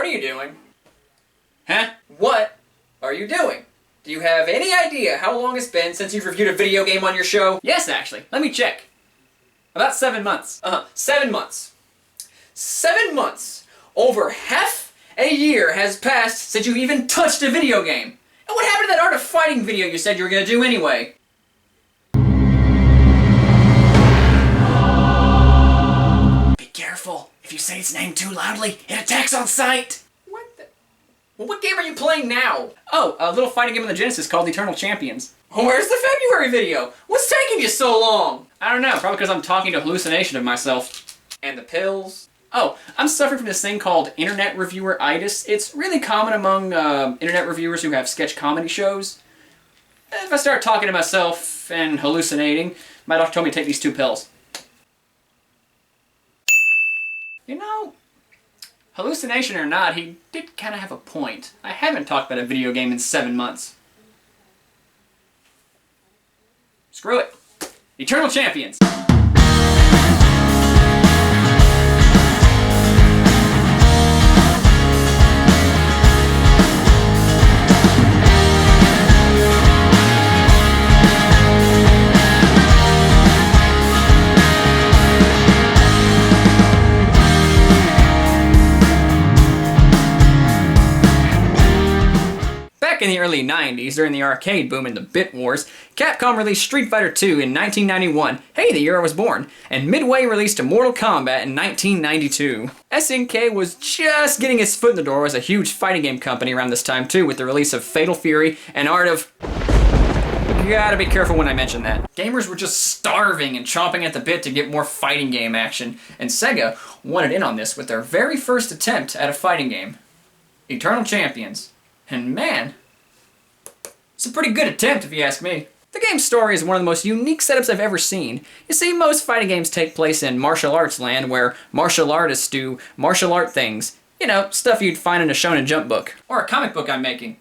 What are you doing? Huh? What are you doing? Do you have any idea how long it's been since you've reviewed a video game on your show? Yes, actually. Let me check. About 7 months. 7 months. 7 months. Over half a year has passed since you even touched a video game. And what happened to that Art of Fighting video you said you were gonna do anyway? Be careful. If you say its name too loudly, it attacks on sight. What the? Well, what game are you playing now? Oh, a little fighting game on the Genesis called Eternal Champions. Where's the February video? What's taking you so long? I don't know, probably because I'm talking to hallucination of myself. And the pills. Oh, I'm suffering from this thing called internet reviewer-itis. It's really common among internet reviewers who have sketch comedy shows. If I start talking to myself and hallucinating, my doctor told me to take these 2 pills. You know, hallucination or not, he did kind of have a point. I haven't talked about a video game in 7 months. Screw it. Eternal Champions. Back in the early 90s, during the arcade boom and the Bit Wars, Capcom released Street Fighter II in 1991, hey, the year I was born, and Midway released Mortal Kombat in 1992. SNK was just getting its foot in the door as a huge fighting game company around this time too, with the release of Fatal Fury and Art of... You gotta be careful when I mention that. Gamers were just starving and chomping at the bit to get more fighting game action, and Sega wanted in on this with their very first attempt at a fighting game. Eternal Champions. And man, it's a pretty good attempt if you ask me. The game's story is one of the most unique setups I've ever seen. You see, most fighting games take place in martial arts land where martial artists do martial art things. You know, stuff you'd find in a Shonen Jump book. Or a comic book I'm making.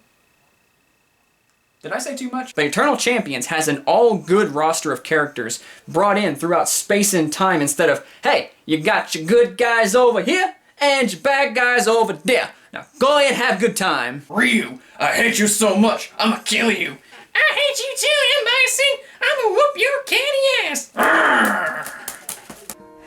Did I say too much? But Eternal Champions has an all-good roster of characters brought in throughout space and time instead of, hey, you got your good guys over here and your bad guys over there. Now go ahead and have a good time. Ryu, I hate you so much, I'ma kill you. I hate you too, M. Bison. I'ma whoop your candy ass. Arrgh.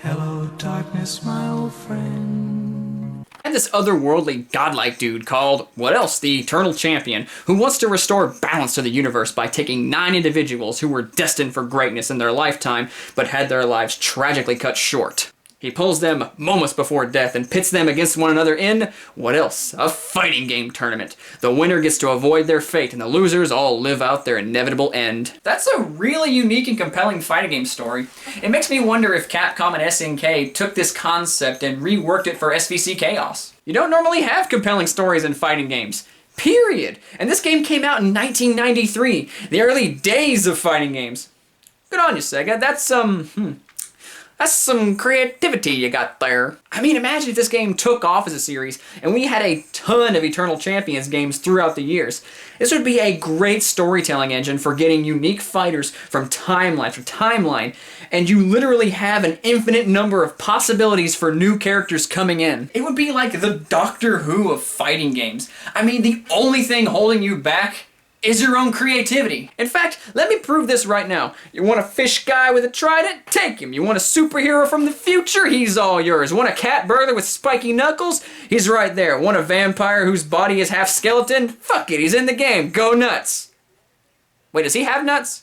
Hello, darkness, my old friend. And this otherworldly, godlike dude called, what else, the Eternal Champion, who wants to restore balance to the universe by taking 9 individuals who were destined for greatness in their lifetime, but had their lives tragically cut short. He pulls them moments before death and pits them against one another in, what else, a fighting game tournament. The winner gets to avoid their fate, and the losers all live out their inevitable end. That's a really unique and compelling fighting game story. It makes me wonder if Capcom and SNK took this concept and reworked it for SVC Chaos. You don't normally have compelling stories in fighting games. Period. And this game came out in 1993, the early days of fighting games. Good on you, Sega. That's some creativity you got there. I mean, imagine if this game took off as a series and we had a ton of Eternal Champions games throughout the years. This would be a great storytelling engine for getting unique fighters from timeline to timeline, and you literally have an infinite number of possibilities for new characters coming in. It would be like the Doctor Who of fighting games. I mean, the only thing holding you back is your own creativity. In fact, let me prove this right now. You want a fish guy with a trident? Take him. You want a superhero from the future? He's all yours. Want a cat burglar with spiky knuckles? He's right there. Want a vampire whose body is half skeleton? Fuck it, he's in the game. Go nuts. Wait, does he have nuts?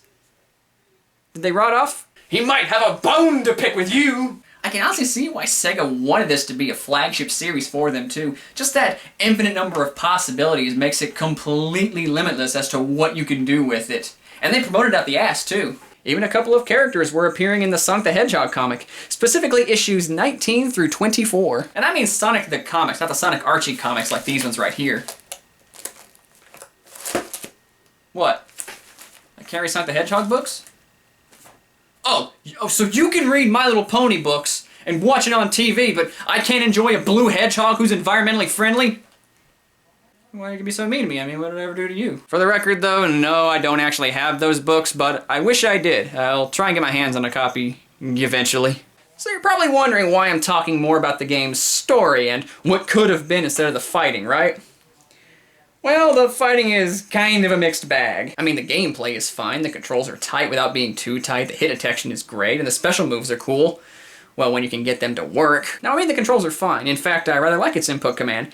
Did they rot off? He might have a bone to pick with you. I can honestly see why Sega wanted this to be a flagship series for them too. Just that infinite number of possibilities makes it completely limitless as to what you can do with it. And they promoted out the ass too. Even a couple of characters were appearing in the Sonic the Hedgehog comic, specifically issues 19 through 24. And I mean Sonic the comics, not the Sonic Archie comics like these ones right here. What? I carry Sonic the Hedgehog books? Oh, so you can read My Little Pony books and watch it on TV, but I can't enjoy a blue hedgehog who's environmentally friendly? Why are you gonna be so mean to me? I mean, what did I ever do to you? For the record though, no, I don't actually have those books, but I wish I did. I'll try and get my hands on a copy eventually. So you're probably wondering why I'm talking more about the game's story and what could have been instead of the fighting, right? Well, the fighting is kind of a mixed bag. I mean, the gameplay is fine, the controls are tight without being too tight, the hit detection is great, and the special moves are cool. Well, when you can get them to work. Now, I mean, the controls are fine. In fact, I rather like its input command.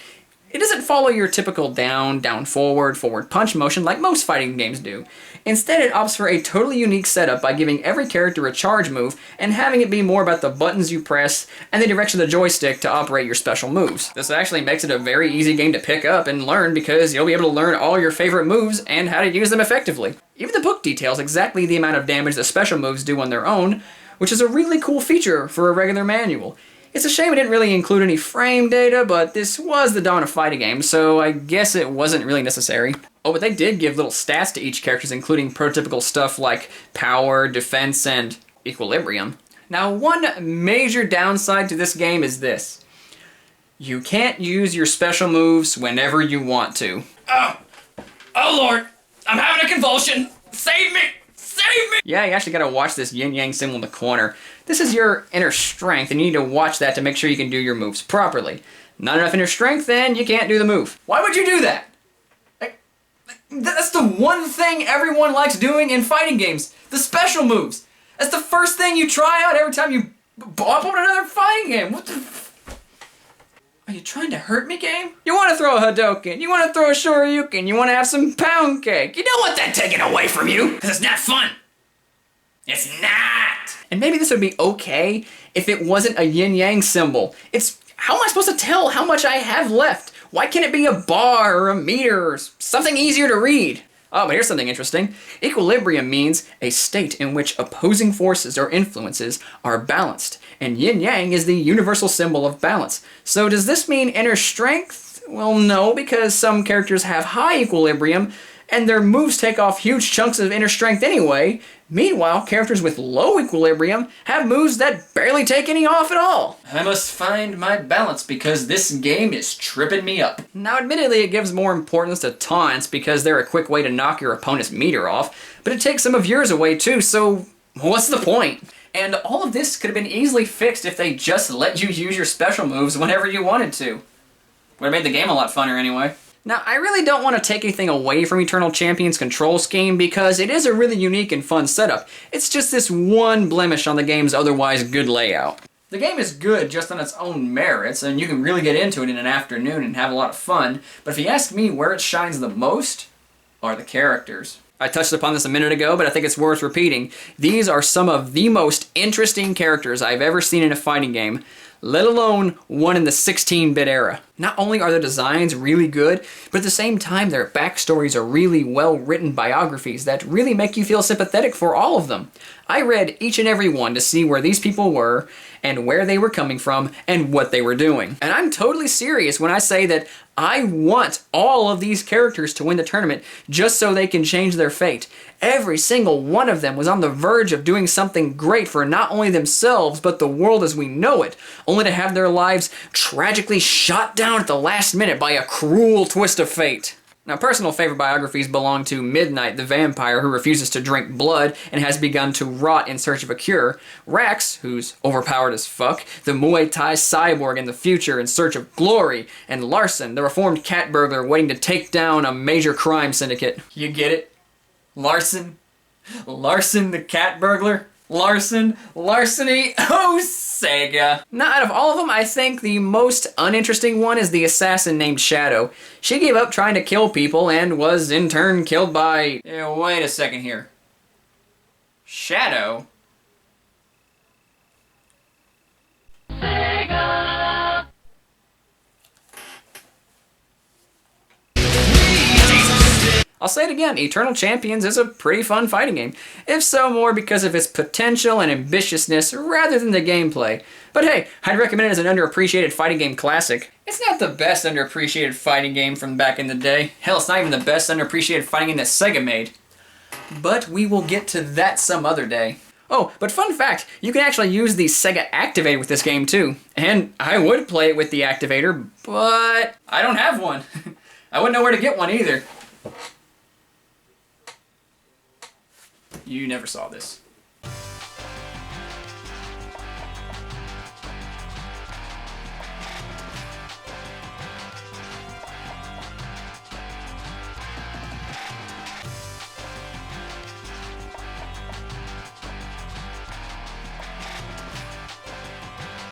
It doesn't follow your typical down, down, forward, forward punch motion like most fighting games do. Instead, it opts for a totally unique setup by giving every character a charge move and having it be more about the buttons you press and the direction of the joystick to operate your special moves. This actually makes it a very easy game to pick up and learn because you'll be able to learn all your favorite moves and how to use them effectively. Even the book details exactly the amount of damage the special moves do on their own, which is a really cool feature for a regular manual. It's a shame it didn't really include any frame data, but this was the dawn of fighting games, so I guess it wasn't really necessary. Oh, but they did give little stats to each character, including prototypical stuff like power, defense, and equilibrium. Now, one major downside to this game is this. You can't use your special moves whenever you want to. Oh Lord, I'm having a convulsion! Save me! Save me! Yeah, you actually gotta watch this yin-yang symbol in the corner. This is your inner strength, and you need to watch that to make sure you can do your moves properly. Not enough inner strength, then you can't do the move. Why would you do that? That's the one thing everyone likes doing in fighting games. The special moves. That's the first thing you try out every time you pop on another fighting game. What the Are you trying to hurt me, game? You want to throw a Hadouken, you want to throw a Shoryuken, you want to have some pound cake. You don't want that taken away from you, because it's not fun. It's not! And maybe this would be okay if it wasn't a yin-yang symbol. How am I supposed to tell how much I have left? Why can't it be a bar or a meter or something easier to read? Oh, but here's something interesting. Equilibrium means a state in which opposing forces or influences are balanced, and yin-yang is the universal symbol of balance. So does this mean inner strength? Well, no, because some characters have high equilibrium, and their moves take off huge chunks of inner strength anyway. Meanwhile, characters with low equilibrium have moves that barely take any off at all. I must find my balance because this game is tripping me up. Now, admittedly, it gives more importance to taunts because they're a quick way to knock your opponent's meter off, but it takes some of yours away too, so what's the point? And all of this could have been easily fixed if they just let you use your special moves whenever you wanted to. Would have made the game a lot funner anyway. Now, I really don't want to take anything away from Eternal Champion's control scheme because it is a really unique and fun setup. It's just this one blemish on the game's otherwise good layout. The game is good just on its own merits, and you can really get into it in an afternoon and have a lot of fun, but if you ask me where it shines the most, are the characters. I touched upon this a minute ago, but I think it's worth repeating. These are some of the most interesting characters I've ever seen in a fighting game, let alone one in the 16-bit era. Not only are their designs really good, but at the same time their backstories are really well-written biographies that really make you feel sympathetic for all of them. I read each and every one to see where these people were, and where they were coming from, and what they were doing. And I'm totally serious when I say that I want all of these characters to win the tournament just so they can change their fate. Every single one of them was on the verge of doing something great for not only themselves, but the world as we know it, only to have their lives tragically shot down at the last minute by a cruel twist of fate. Now, personal favorite biographies belong to Midnight, the vampire who refuses to drink blood and has begun to rot in search of a cure, Rax, who's overpowered as fuck, the Muay Thai cyborg in the future in search of glory, and Larson, the reformed cat burglar waiting to take down a major crime syndicate. You get it? Larson? Larson the cat burglar? Larson? Larceny? Oh, Sega. Now, out of all of them, I think the most uninteresting one is the assassin named Shadow. She gave up trying to kill people and was in turn killed by... wait a second here. Shadow? Sega! I'll say it again, Eternal Champions is a pretty fun fighting game, if so more because of its potential and ambitiousness rather than the gameplay. But hey, I'd recommend it as an underappreciated fighting game classic. It's not the best underappreciated fighting game from back in the day. Hell, it's not even the best underappreciated fighting game that Sega made. But we will get to that some other day. Oh, but fun fact, you can actually use the Sega Activator with this game too. And I would play it with the Activator, but I don't have one. I wouldn't know where to get one either. You never saw this.